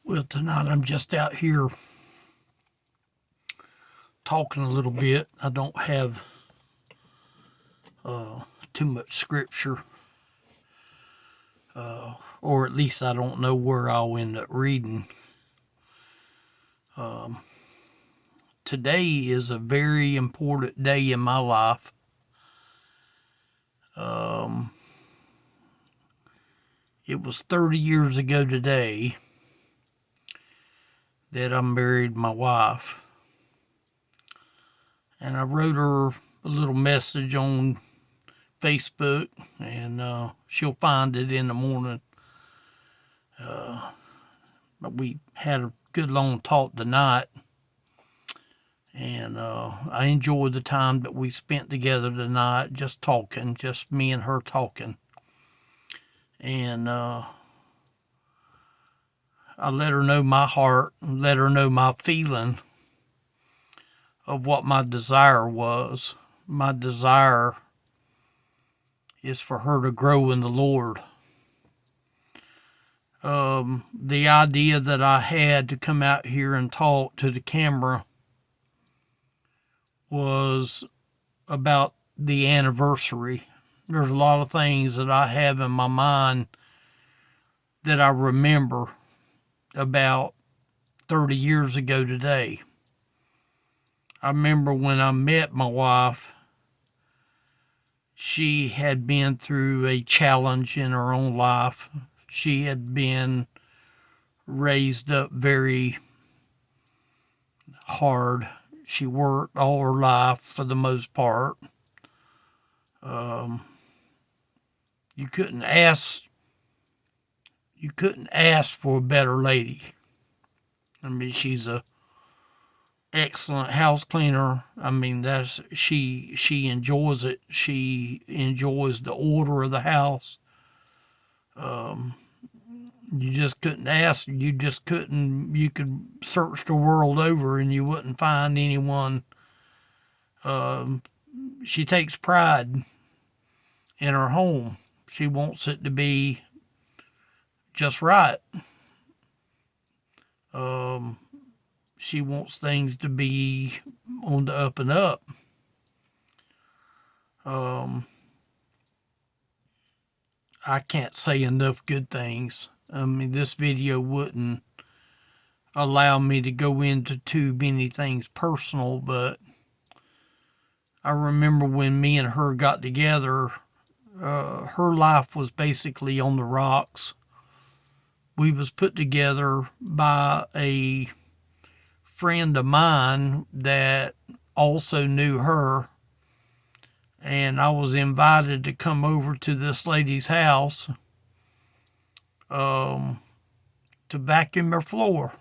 Well, tonight I'm just out here talking a little bit. I don't have too much scripture, or at least I don't know where I'll end up reading. Today is a very important day in my life. It was 30 years ago today that I married my wife. And I wrote her a little message on Facebook, and she'll find it in the morning. But we had a good long talk tonight, and I enjoyed the time that we spent together tonight, just talking, just me and her talking. And I let her know my heart, and let her know my feeling of what my desire was. My desire is for her to grow in the Lord. The idea that I had to come out here and talk to the camera was about the anniversary. There's a lot of things that I have in my mind that I remember about 30 years ago today. I remember when I met my wife, she had been through a challenge in her own life. She had been raised up very hard. She worked all her life for the most part. You couldn't ask for a better lady. I mean, she's a excellent house cleaner. I mean, that's she enjoys it. She enjoys the order of the house. You just couldn't ask. You just couldn't. You could search the world over and you wouldn't find anyone. She takes pride in her home. She wants it to be just right. She wants things to be on the up and up. I can't say enough good things. I mean, this video wouldn't allow me to go into too many things personal, but I remember when me and her got together, her life was basically on the rocks. We was put together by a friend of mine that also knew her, and I was invited to come over to this lady's house to vacuum her floor.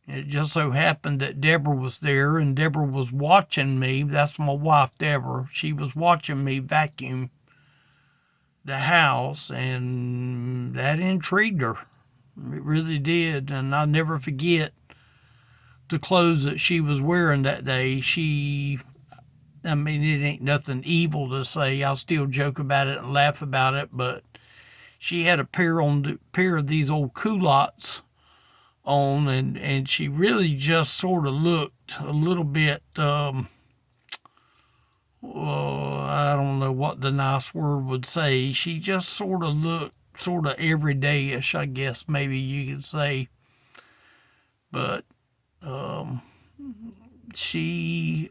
It just so happened that Deborah was there, and Deborah was watching me. That's my wife, Deborah. She was watching me vacuum the house, and that intrigued her. It really did, and I'll never forget the clothes that she was wearing that day. I mean, it ain't nothing evil to say. I'll still joke about it and laugh about it, but she had a pair of these old culottes on, and she really just sort of looked a little bit, I don't know what the nice word would say. She just sort of looked sort of everyday-ish, I guess maybe you could say. But she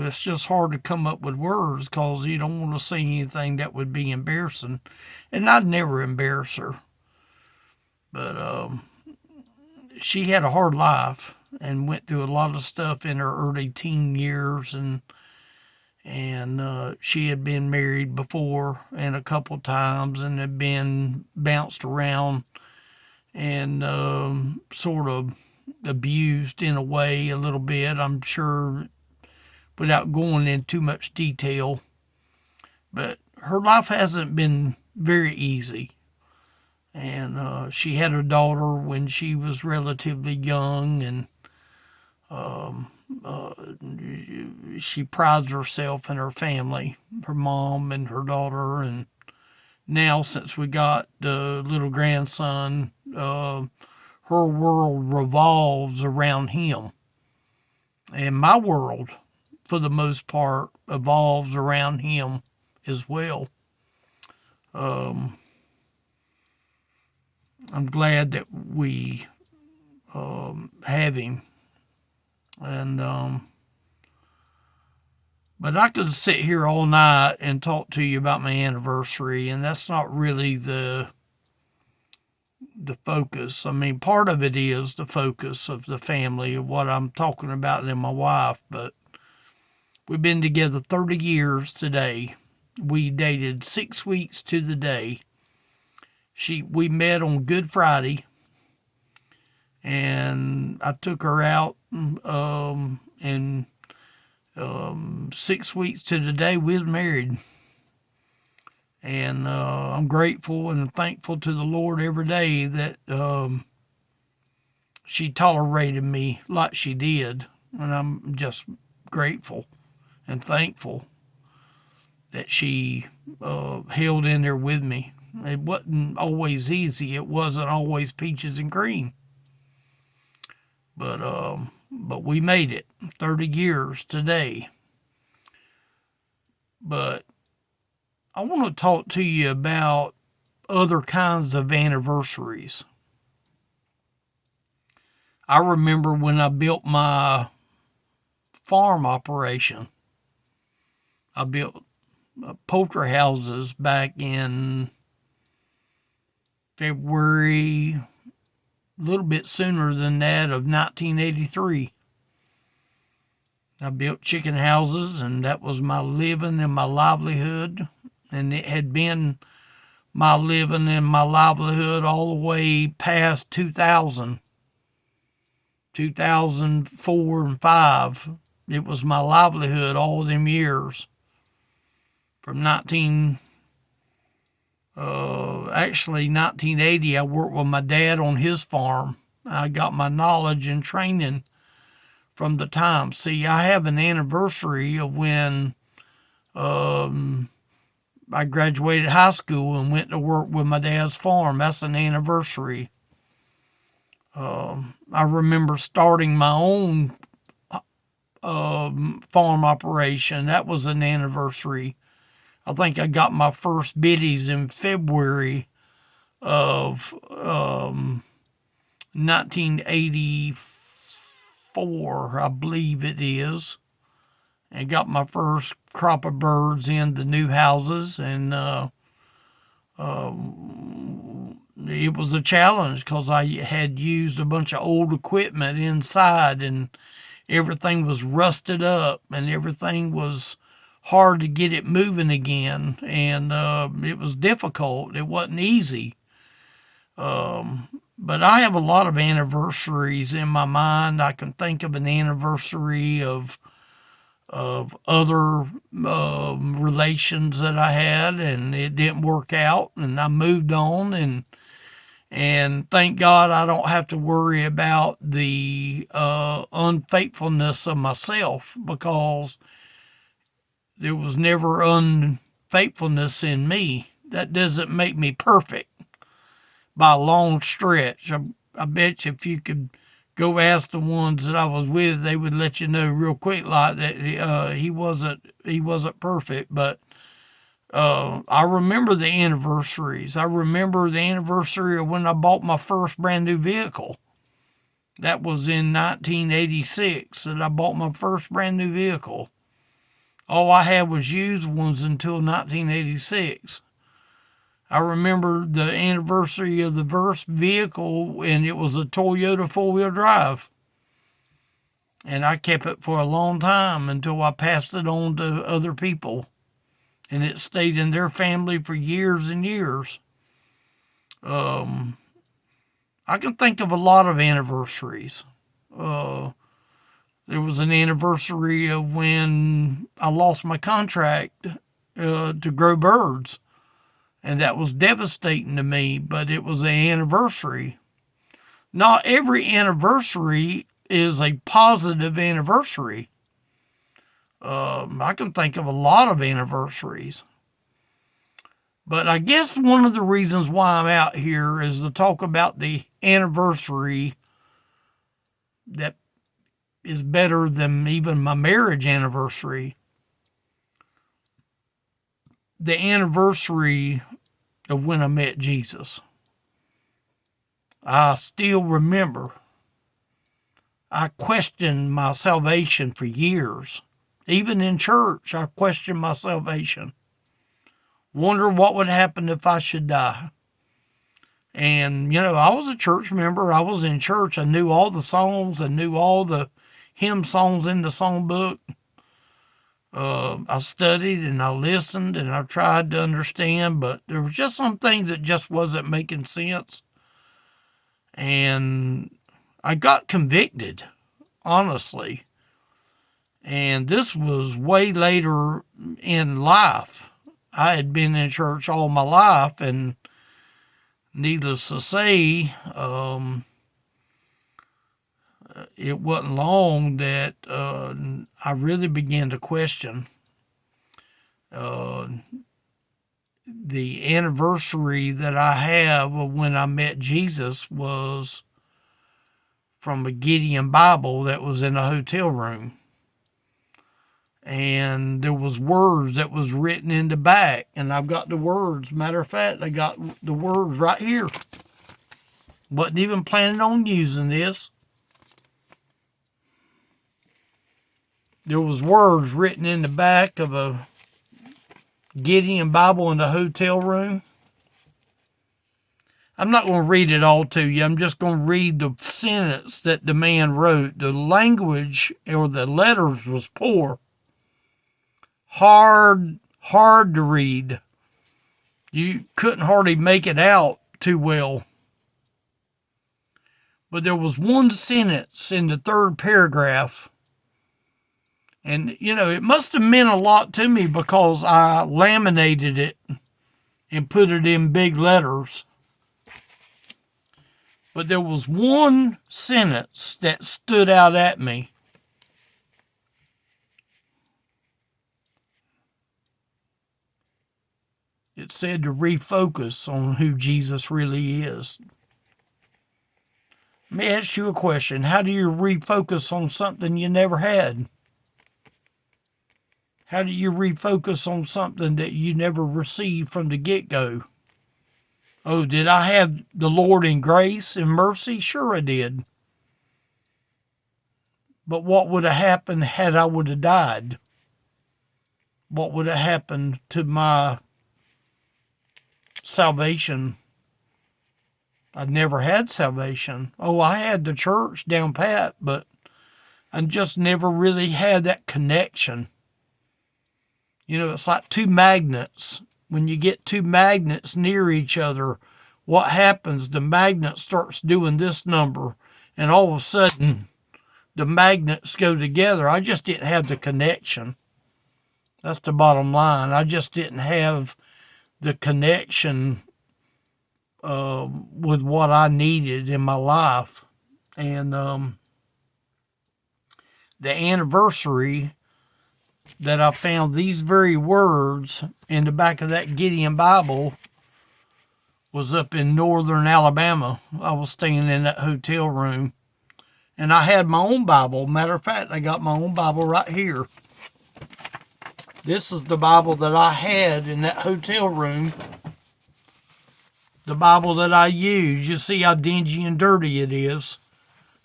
it's just hard to come up with words because you don't want to say anything that would be embarrassing. And I'd never embarrass her. But she had a hard life and went through a lot of stuff in her early teen years, and she had been married before and a couple times and had been bounced around and sort of abused in a way a little bit, I'm sure, without going into too much detail. But her life hasn't been very easy. And she had a daughter when she was relatively young, and she prides herself in her family, her mom and her daughter, and now since we got the little grandson, her world revolves around him, and my world, for the most part, evolves around him as well. I'm glad that we have him, and but I could sit here all night and talk to you about my anniversary, and that's not really the focus. I mean, part of it is the focus of the family, of what I'm talking about, and my wife, but we've been together 30 years today. We dated 6 weeks to the day. We met on Good Friday, and I took her out, and 6 weeks to the day we was married. And I'm grateful and thankful to the Lord every day that she tolerated me like she did. And I'm just grateful and thankful that she held in there with me. It wasn't always easy. It wasn't always peaches and cream. But we made it 30 years today. But I want to talk to you about other kinds of anniversaries. I remember when I built my farm operation. I built poultry houses back in February, a little bit sooner than that, of 1983. I built chicken houses, and that was my living and my livelihood. And it had been my living and my livelihood all the way past 2000, 2004 and 5. It was my livelihood all them years. From 1980, I worked with my dad on his farm. I got my knowledge and training from the time. See, I have an anniversary of when I graduated high school and went to work with my dad's farm. That's an anniversary. I remember starting my own farm operation. That was an anniversary. I think I got my first biddies in February of 1984, I believe it is. And got my first crop of birds in the new houses, and it was a challenge because I had used a bunch of old equipment inside, and everything was rusted up, and everything was hard to get it moving again, and it was difficult. It wasn't easy. But I have a lot of anniversaries in my mind. I can think of an anniversary of other relations that I had, and it didn't work out, and I moved on, and thank God I don't have to worry about the unfaithfulness of myself, because there was never unfaithfulness in me. That doesn't make me perfect by a long stretch. I bet you if you could go ask the ones that I was with, they would let you know real quick like that he wasn't perfect. But I remember the anniversaries. I remember the anniversary of when I bought my first brand new vehicle. That was in 1986 that I bought my first brand new vehicle. All I had was used ones until 1986. I remember the anniversary of the first vehicle, and it was a Toyota four-wheel drive. And I kept it for a long time until I passed it on to other people. And it stayed in their family for years and years. I can think of a lot of anniversaries. There was an anniversary of when I lost my contract to grow birds. And that was devastating to me, but it was an anniversary. Not every anniversary is a positive anniversary. I can think of a lot of anniversaries. But I guess one of the reasons why I'm out here is to talk about the anniversary that is better than even my marriage anniversary. The anniversary of when I met Jesus. I still remember. I questioned my salvation for years. Even in church, I questioned my salvation. Wonder what would happen if I should die. And, I was a church member. I was in church. I knew all the songs. I knew all the hymn songs in the songbook. I studied and I listened and I tried to understand, but there was just some things that just wasn't making sense. And I got convicted, honestly. And this was way later in life. I had been in church all my life, and needless to say, it wasn't long that I really began to question. The anniversary that I have of when I met Jesus was from a Gideon Bible that was in a hotel room. And there was words that was written in the back, and I've got the words. Matter of fact, I got the words right here. Wasn't even planning on using this. There was words written in the back of a Gideon Bible in the hotel room. I'm not going to read it all to you. I'm just going to read the sentence that the man wrote. The language or the letters was poor. Hard to read. You couldn't hardly make it out too well. But there was one sentence in the third paragraph. And, it must have meant a lot to me because I laminated it and put it in big letters. But there was one sentence that stood out at me. It said to refocus on who Jesus really is. Let me ask you a question. How do you refocus on something you never had? How do you refocus on something that you never received from the get-go? Oh, did I have the Lord in grace and mercy? Sure I did. But what would have happened had I would have died? What would have happened to my salvation? I never had salvation. Oh, I had the church down pat, but I just never really had that connection. It's like two magnets. When you get two magnets near each other, what happens? The magnet starts doing this number, and all of a sudden, the magnets go together. I just didn't have the connection. That's the bottom line. I just didn't have the connection with what I needed in my life. And the anniversary that I found these very words in the back of that Gideon Bible was up in northern Alabama. I was staying in that hotel room. And I had my own Bible. Matter of fact, I got my own Bible right here. This is the Bible that I had in that hotel room. The Bible that I used. You see how dingy and dirty it is.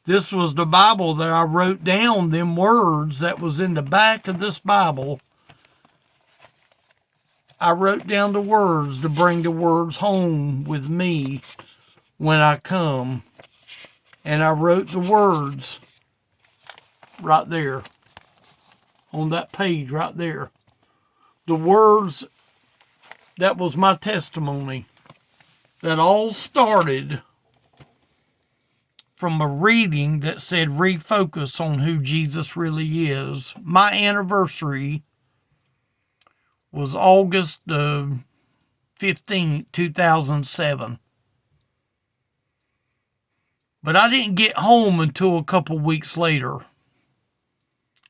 This was the Bible that I wrote down them words that was in the back of this Bible. I wrote down the words to bring the words home with me when I come. And I wrote the words right there on that page right there. The words that was my testimony. That all started from a reading that said refocus on who Jesus really is. My anniversary was August 15th, 2007. But I didn't get home until a couple weeks later.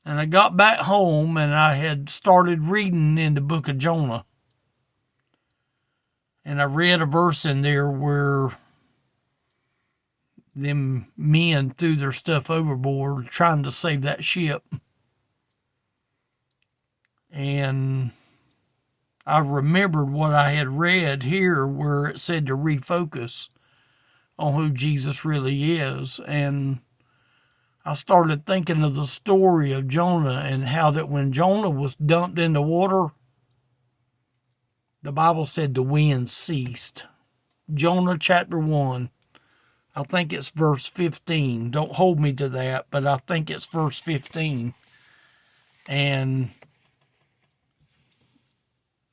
And I got back home and I had started reading in the book of Jonah. And I read a verse in there where them men threw their stuff overboard trying to save that ship. And I remembered what I had read here where it said to refocus on who Jesus really is. And I started thinking of the story of Jonah and how that when Jonah was dumped in the water, the Bible said the wind ceased. Jonah chapter 1, I think it's verse 15. Don't hold me to that, but I think it's verse 15. And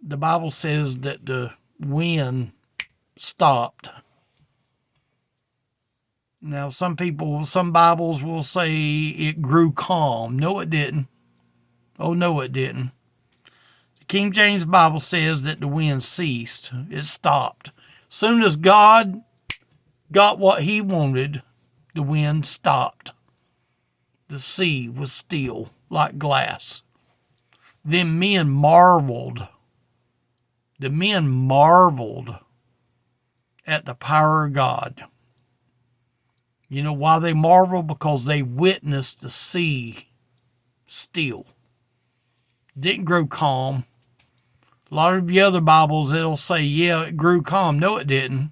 the Bible says that the wind stopped. Now, some Bibles will say it grew calm. No, it didn't. Oh, no, it didn't. The King James Bible says that the wind ceased. It stopped. Soon as God got what he wanted, the wind stopped. The sea was still like glass. Then men marveled. The men marveled at the power of God. You know why they marveled? Because they witnessed the sea still. Didn't grow calm. A lot of the other Bibles, it'll say, yeah, it grew calm. No, it didn't.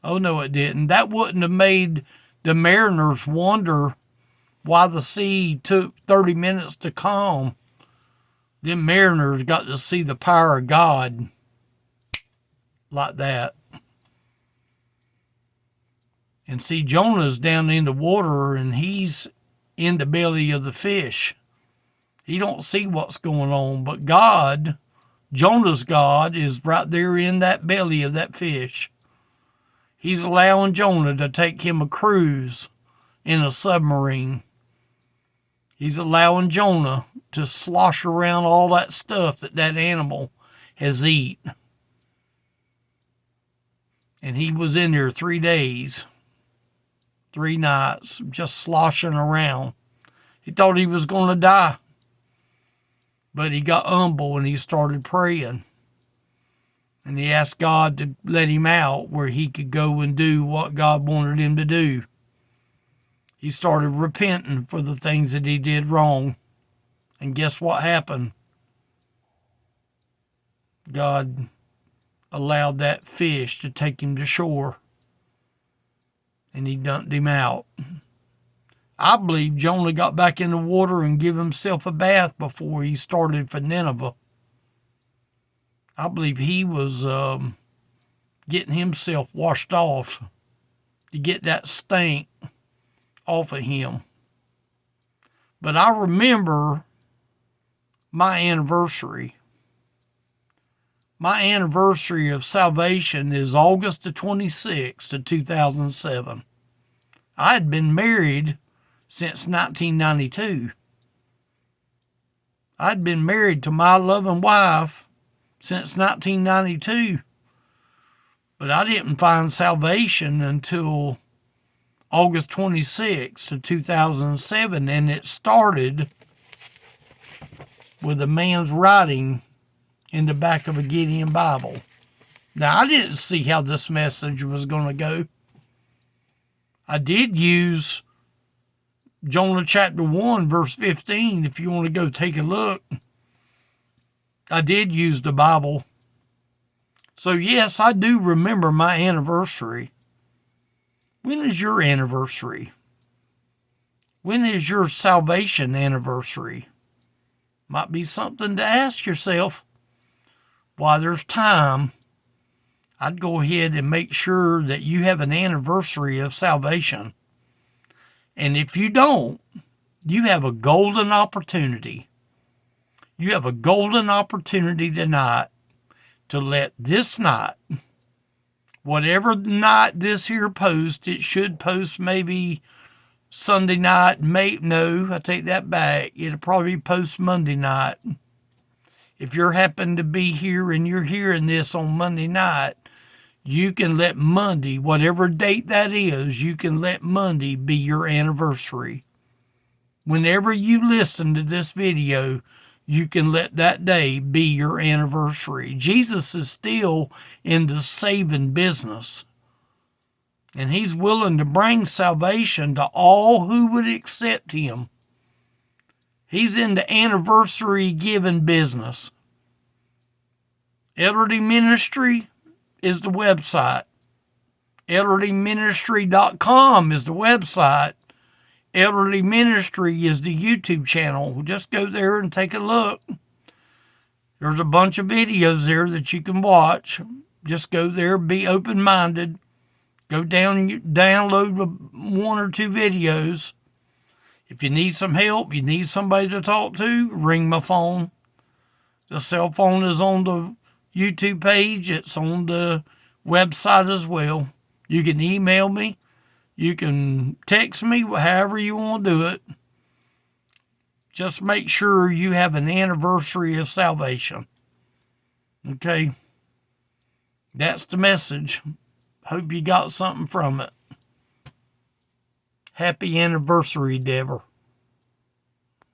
Oh, no, it didn't. That wouldn't have made the mariners wonder why the sea took 30 minutes to calm. Them mariners got to see the power of God like that. And see, Jonah's down in the water and he's in the belly of the fish. He don't see what's going on, but God, Jonah's God, is right there in that belly of that fish. He's allowing Jonah to take him a cruise in a submarine. He's allowing Jonah to slosh around all that stuff that animal has eaten. And he was in there 3 days, 3 nights, just sloshing around. He thought he was going to die. But he got humble and he started praying. And he asked God to let him out where he could go and do what God wanted him to do. He started repenting for the things that he did wrong. And guess what happened? God allowed that fish to take him to shore. And he dumped him out. I believe Jonah got back in the water and gave himself a bath before he started for Nineveh. I believe he was getting himself washed off to get that stink off of him. But I remember my anniversary. My anniversary of salvation is August the 26th of 2007. I had been married since 1992. I'd been married to my loving wife since 1992. But I didn't find salvation until August 26th of 2007, and it started with a man's writing in the back of a Gideon Bible. Now, I didn't see how this message was going to go. I did use Jonah chapter 1, verse 15, if you want to go take a look. I did use the Bible. So, yes, I do remember my anniversary. When is your anniversary? When is your salvation anniversary? Might be something to ask yourself. While there's time, I'd go ahead and make sure that you have an anniversary of salvation. And if you don't, you have a golden opportunity. You have a golden opportunity tonight to let this night, whatever night this here post, it should post maybe Sunday night. No, I take that back. It'll probably post Monday night. If you're happen to be here and you're hearing this on Monday night, you can let Monday, whatever date that is, you can let Monday be your anniversary. Whenever you listen to this video, you can let that day be your anniversary. Jesus is still in the saving business. And he's willing to bring salvation to all who would accept him. He's in the anniversary giving business. Elderly Ministry is the website. elderlyministry.com is the website. Elderly Ministry is the YouTube channel. Just go there and take a look. There's a bunch of videos there that you can watch. Just go there, be open-minded. Go down, download one or two videos. If you need some help, you need somebody to talk to, ring my phone. The cell phone is on the YouTube page. It's on the website as well. You can email me. You can text me, however you want to do it. Just make sure you have an anniversary of salvation. Okay? That's the message. Hope you got something from it. Happy anniversary, Deborah.